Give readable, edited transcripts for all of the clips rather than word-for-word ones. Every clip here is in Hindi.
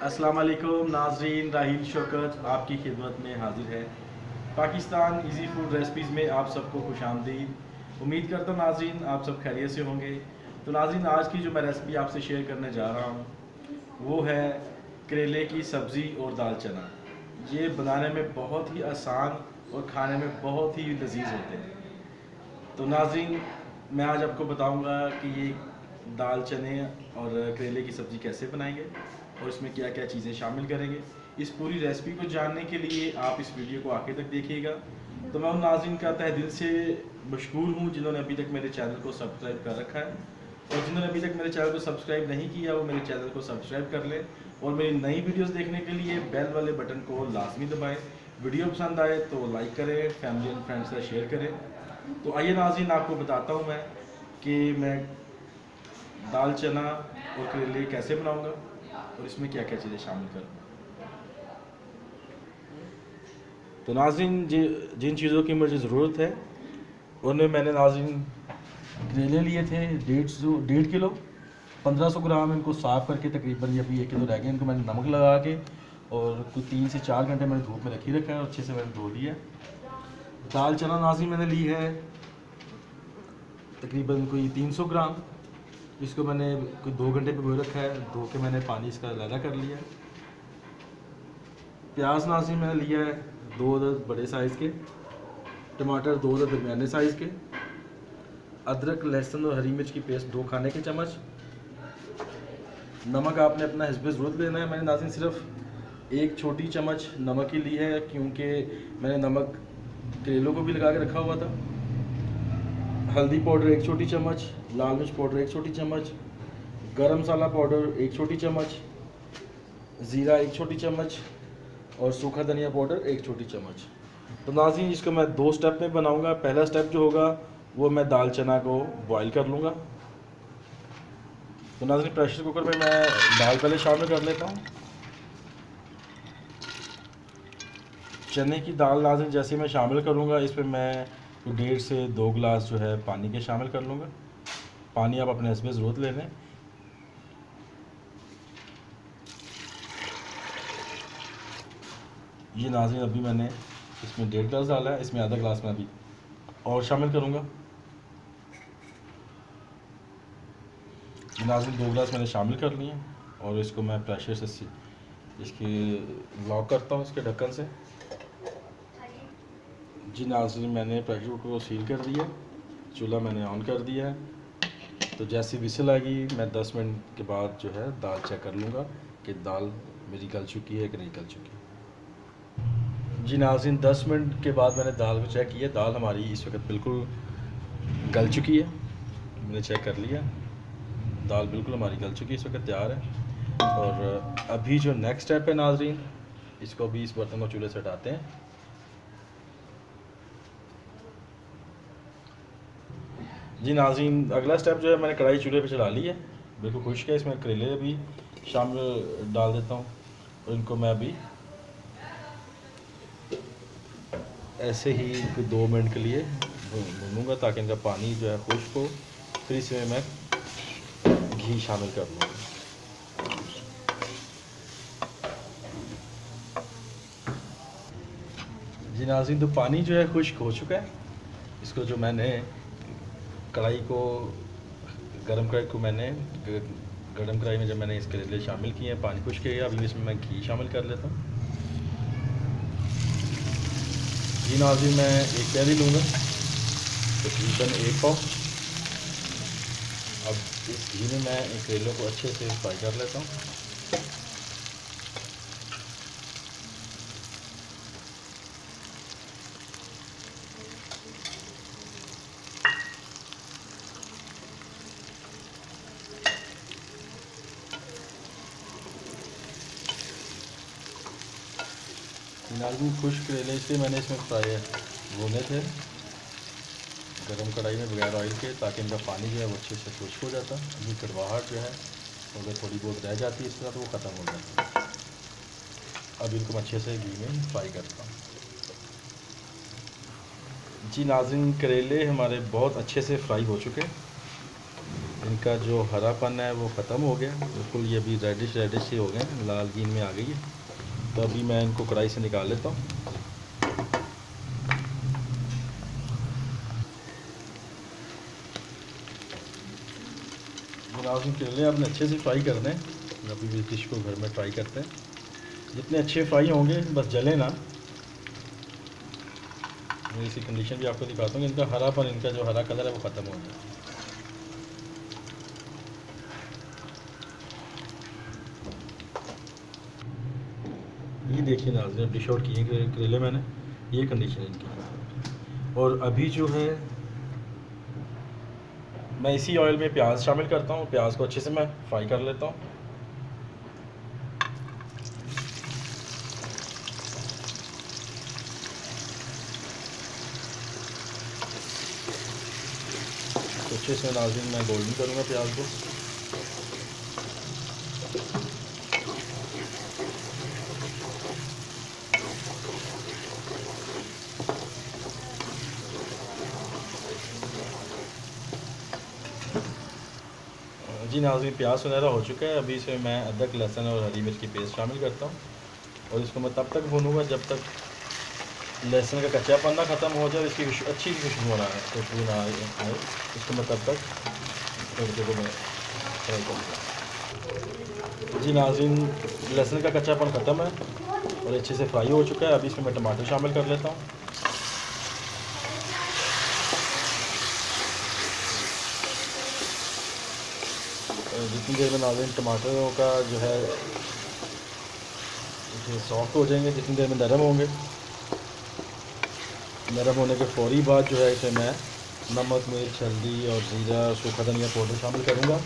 अस्सलाम वालेकुम नाजरीन, राहील शौकत आपकी खिदमत में हाजिर है। पाकिस्तान इजी फूड रेसिपीज़ में आप सबको खुश आमदीद। उम्मीद करता हूँ नाजरीन आप सब खैरियत से होंगे। तो नाजरीन आज की जो मैं रेसिपी आपसे शेयर करने जा रहा हूँ वो है करेले की सब्ज़ी और दाल चना। ये बनाने में बहुत ही आसान और खाने में बहुत ही लजीज होते हैं। तो नाजरीन मैं आज आपको बताऊंगा कि ये दाल चने और करेले की सब्ज़ी कैसे बनाएंगे और इसमें क्या क्या चीज़ें शामिल करेंगे। इस पूरी रेसिपी को जानने के लिए आप इस वीडियो को आखिर तक देखिएगा। तो मैं उन नाज़रीन का तहे दिल से मशकूर हूँ जिन्होंने अभी तक मेरे चैनल को सब्सक्राइब कर रखा है, और जिन्होंने अभी तक मेरे चैनल को सब्सक्राइब नहीं किया वो मेरे चैनल को सब्सक्राइब कर लें और मेरी नई वीडियोस देखने के लिए बेल वाले बटन को लाजमी दबाएं। वीडियो पसंद आए तो लाइक करें, फैमिली एंड फ्रेंड्स से शेयर करें। तो आइए नाज़रीन आपको बताता हूँ मैं कि मैं दाल चना और करेले कैसे बनाऊंगा और इसमें क्या क्या चीज़ें शामिल करूँगा। तो नाज़रीन जिन चीज़ों की मुझे ज़रूरत है उनमें मैंने नाज़रीन करेले लिए थे 1.5 किलो, 1500 ग्राम इनको साफ़ करके तकरीबन अभी 1 किलो रह गए। इनको मैंने नमक लगा के और कुछ 3 से 4 घंटे मैंने धूप में रखी रखा है और अच्छे से मैंने धो लिया। दाल चना नाज़रीन मैंने ली है तकरीबन कोई 300 ग्राम। इसको मैंने कोई 2 घंटे भिगो रखा है, धो के मैंने पानी इसका लहदा कर लिया। प्याज नाज़रीन मैंने लिया है 2 अदद बड़े साइज़ के, टमाटर 2 अदद दरमियाने साइज़ के, अदरक लहसुन और हरी मिर्च की पेस्ट 2 खाने के चम्मच। नमक आपने अपना हिस्ब ज़रूरत लेना है। मैंने नाज़रीन सिर्फ 1 छोटी चम्मच नमक ही ली है क्योंकि मैंने नमक करेलों को भी लगा के रखा हुआ था। हल्दी पाउडर 1 छोटी चम्मच, लाल मिर्च पाउडर 1 छोटी चम्मच, गरम मसाला पाउडर 1 छोटी चम्मच, ज़ीरा 1 छोटी चम्मच और सूखा धनिया पाउडर 1 छोटी चम्मच। तो नाज़रीन इसको मैं 2 स्टेप में बनाऊंगा। पहला स्टेप जो होगा वो मैं दाल चना को बॉईल कर लूँगा। तो नाज़रीन प्रेशर कुकर में मैं दाल पहले शामिल कर लेता हूँ। चने की दाल नाज़रीन जैसे मैं शामिल करूँगा इसमें मैं 1.5 से 2 गिलास जो है पानी के शामिल कर लूँगा। पानी आप अपने हिस्ब ज़रूरत ले लें। ये नाज़रीन अभी मैंने इसमें 1.5 गिलास डाला है, इसमें आधा गिलास मैं अभी और शामिल करूँगा। नाज़रीन 2 गिलास मैंने शामिल कर लिए और इसको मैं प्रेशर से इसकी लॉक करता हूँ इसके ढक्कन से। जी नाज़रीन मैंने प्रेशर कुकर को सील कर दिया, चूल्हा मैंने ऑन कर दिया है। तो जैसी विसल आएगी मैं 10 मिनट के बाद जो है दाल चेक कर लूँगा कि दाल मेरी गल चुकी है कि नहीं गल चुकी। जी नाज़रीन 10 मिनट के बाद मैंने दाल को चेक किया, दाल हमारी इस वक्त बिल्कुल गल चुकी है। मैंने चेक कर लिया, दाल बिल्कुल हमारी गल चुकी है, इस वक्त तैयार है। और अभी जो नेक्स्ट स्टेप है नाज़रीन, इसको अभी इस बर्तन को चूल्हे से हटाते हैं। जी नाज़रीन अगला स्टेप जो है मैंने कढ़ाई चूल्हे पे चला ली है, बिल्कुल खुश्क है। इसमें करेले अभी शामिल डाल देता हूँ और इनको मैं अभी ऐसे ही कोई 2 मिनट के लिए भूनूंगा ताकि इनका पानी जो है खुश्क हो। फिर इसमें मैं घी शामिल कर लूँगा। जी नाज़रीन तो पानी जो है खुश्क हो चुका है। इसको जो मैंने कढ़ाई को गरम कढ़ाई में जब मैंने इस करेले शामिल किए हैं, पानी खुश्क है। अभी इसमें मैं घी शामिल कर लेता हूँ। घी नाज़रीन मैं 1 प्याली लूँगा, तकरीबन 1 पाव। अब इस घी में मैं इन करेलों को अच्छे से फ्राई कर लेता हूँ। नाज़रीन खुश्क करेले इसलिए मैंने इसमें फ्राई भुने थे गरम कढ़ाई में बगैर ऑयल के, ताकि इनका पानी जो है वो अच्छे से खुश्क हो जाता। ये कड़वाहट जो है अगर थोड़ी बहुत रह जाती है इस तरह तो वो ख़त्म हो जाता है। अब इनको मैं अच्छे से घी में फ्राई करता हूँ। जी नाज़रीन करेले हमारे बहुत अच्छे से फ्राई हो चुके हैं। इनका जो हरापन है वो ख़त्म हो गया बिल्कुल, ये अभी रेडिश रेडिश से हो गए, लाल गीन में आ गई है। तो अभी मैं इनको कढ़ाई से निकाल लेता हूँ। नाज़रीन करेले आपने अच्छे से फ्राई करने हैं, अभी भी डिश को घर में ट्राई करते हैं। जितने अच्छे फ्राई होंगे बस जले ना। मैं इसी कंडीशन भी आपको दिखाता हूँ कि इनका हरापन, इनका जो हरा कलर है वो ख़त्म हो गया। ये देखिए नाज़रीन, डिश आउट किए करेले मैंने, ये कंडीशन इनकी। और अभी जो है मैं इसी ऑयल में प्याज शामिल करता हूँ, प्याज को अच्छे से मैं फ्राई कर लेता हूँ। तो अच्छे से नाज़रीन मैं गोल्डन करूँगा प्याज को। जी नाज़रीन, प्याज सुनहरा हो चुका है। अभी इसमें मैं अदरक, लहसुन और हरी मिर्च की पेस्ट शामिल करता हूँ और इसको मैं तब तक भूनूंगा जब तक लहसुन का कच्चापन ना ख़त्म हो जाए, इसकी अच्छी खुशबू ना आए, खुशबू ना आए। इसको मैं तब तक तड़के को मैं फ्राई करूँगा। जी नाज़रीन, लहसुन का कच्चापन ख़त्म है और अच्छे से फ्राई हो चुका है। अभी इसमें मैं टमाटर शामिल कर लेता हूँ। जितनी देर में नाज़रीन टमाटरों का जो है सॉफ्ट हो जाएंगे, जितनी देर में नरम होंगे, नरम होने के फ़ौरी बाद जो है इसे मैं नमक, मिर्च, हल्दी और ज़ीरा, सूखा धनिया पाउडर शामिल करूँगा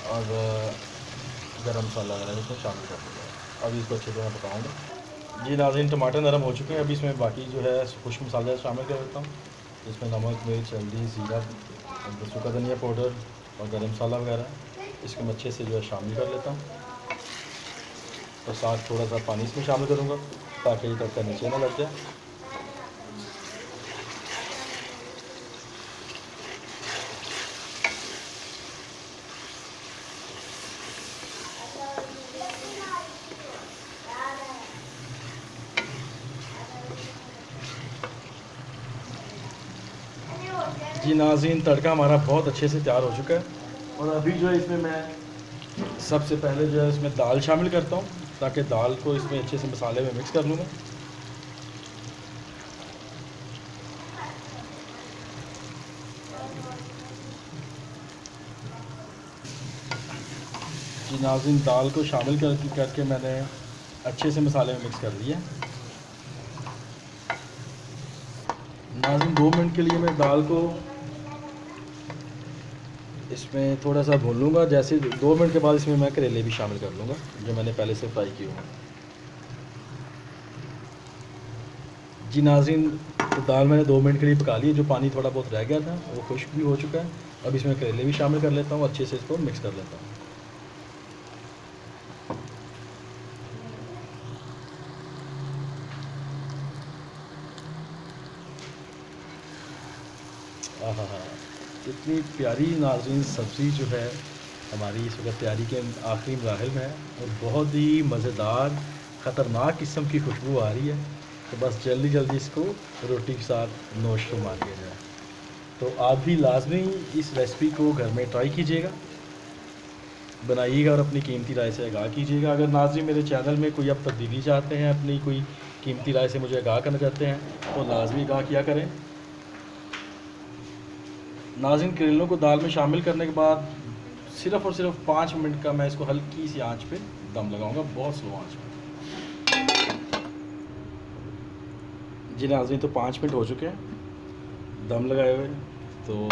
और गरम मसाला वगैरह इसमें शामिल कर दूँगा। अभी इसको अच्छे से मैं पकाऊँगा। जी नाज़रीन, टमाटर नरम हो चुके हैं। अभी इसमें बाकी जो है कुछ मसाले शामिल कर देता हूँ। इसमें नमक, मिर्च, हल्दी, ज़ीरा, सूखा धनिया पाउडर और गरम मसाला वगैरह, इसको मैं अच्छे से जो है शामिल कर लेता हूँ और साथ थोड़ा सा पानी इसमें शामिल करूँगा ताकि ये तड़का नीचे ना लग जाए। जी नाज़रीन, तड़का हमारा बहुत अच्छे से तैयार हो चुका है और अभी जो है इसमें मैं सबसे पहले जो है इसमें दाल शामिल करता हूँ ताकि दाल को इसमें अच्छे से मसाले में मिक्स कर लूँ मैं। जी नाज़रीन, दाल को शामिल करके मैंने अच्छे से मसाले में मिक्स कर लिया। नाज़रीन, 2 मिनट के लिए मैं दाल को इसमें थोड़ा सा भून लूँगा। जैसे 2 मिनट के बाद इसमें मैं करेले भी शामिल कर लूँगा जो मैंने पहले से फ्राई किए हुए। जी नाज़रीन, तो दाल मैंने 2 मिनट के लिए पका ली। जो पानी थोड़ा बहुत रह गया था वो खुश्क भी हो चुका है। अब इसमें करेले भी शामिल कर लेता हूँ, अच्छे से इसको मिक्स कर लेता हूँ। हाँ, इतनी प्यारी नाज़रीन सब्ज़ी जो है हमारी इस वक्त तैयारी के आखिरी मराहिल में है और बहुत ही मज़ेदार ख़तरनाक किस्म की खुशबू आ रही है। तो बस जल्दी जल्दी इसको रोटी के साथ नोश फरमा दिया जाए। तो आप भी लाजमी इस रेसिपी को घर में ट्राई कीजिएगा, बनाइएगा और अपनी कीमती राय से आगाह कीजिएगा। अगर नाज़रीन मेरे चैनल में कोई अब तब्दीली चाहते हैं, अपनी कोई कीमती राय से मुझे आगाह करना चाहते हैं तो लाजमी आगाह किया करें। नाज़रीन, करेलों को दाल में शामिल करने के बाद सिर्फ़ और सिर्फ 5 मिनट का मैं इसको हल्की सी आंच पे दम लगाऊंगा, बहुत स्लो आंच पे। जी नाज़रीन, तो 5 मिनट हो चुके हैं दम लगाए हुए। तो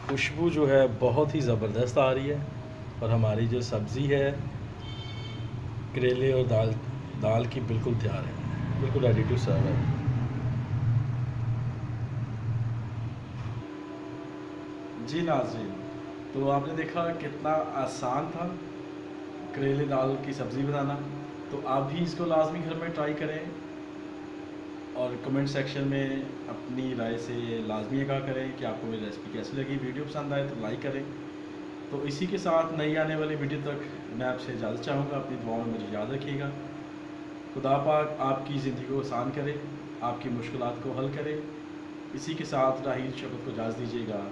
खुशबू जो है बहुत ही ज़बरदस्त आ रही है और हमारी जो सब्ज़ी है करेले और दाल की बिल्कुल तैयार है, बिल्कुल रेडी टू सर्व है। जी नाज़रीन, तो आपने देखा कितना आसान था करेले दाल की सब्ज़ी बनाना। तो आप भी इसको लाजमी घर में ट्राई करें और कमेंट सेक्शन में अपनी राय से लाजमी आगाह करें कि आपको मेरी रेसिपी कैसी लगी। वीडियो पसंद आए तो लाइक करें तो इसी के साथ नई आने वाली वीडियो तक मैं आपसे इजाज़त चाहूँगा। अपनी दुआओं में मुझे याद रखिएगा। खुदा पाक आपकी ज़िंदगी को आसान करे, आपकी मुश्किलात को हल करे। इसी के साथ राहील शौकत को इजाज़त दीजिएगा।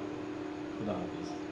खुदा हाफिज़।